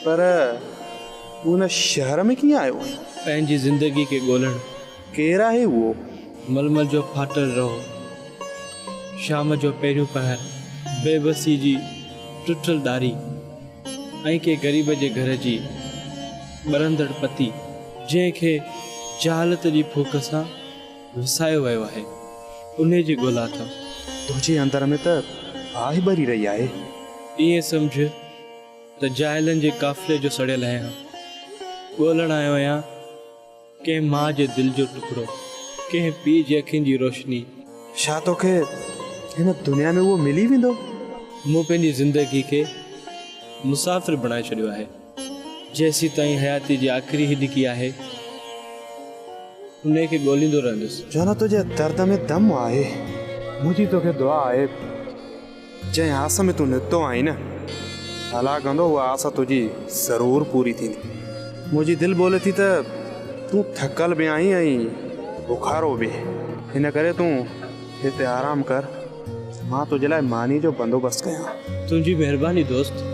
पर उन शहर में कीअं आयो? पंहिंजी ज़िंदगी के ॻोल्हण। केरु आहे उहो? मलमल जो फाटल रहो, शाम जो पहिरियों पहर, बेबसी जी टुटल दारी ऐं के ग़रीब जे घर जी ॿरंदड़ पती जंहिंखे जहालत जी फूक सां विसायो वियो आहे, उन जी ॻोल्हा अथमि। तुंहिंजे अंदर में त बाहि भरी रही आहे। ईअं सम्झ त जाइलनि जे काफ़िले जो सड़ियल आहियां, ॻोल्हण आयो आहियां कंहिं माउ जे दिलि जो टुकड़ो, कंहिं पीउ जी अखियुनि जी रोशनी। छा तोखे हिन दुनिया में उहो मिली वेंदो? मूं पंहिंजी ज़िंदगी खे मुसाफ़िर बणाए छॾियो आहे। जेसीं ताईं हयाती जी आख़िरी हिॾिकी आहे, उन खे ॻोल्हींदो रहंदुसि। जाना तुझे दर्द में दम आहे। मुंहिंजी तोखे दुआ आहे, जंहिं आस में तूं निकितो आई न, अला कंदो उहा आस तुंहिंजी ज़रूरु पूरी थींदी। मुंहिंजी दिलि बोले थी त तूं थकल बि आहीं ऐं बुखारो बि, हिन करे तूं हिते आराम कर, मां तुंहिंजे लाइ मानी जो बंदोबस्तु कयां। तुंहिंजी महिरबानी दोस्त।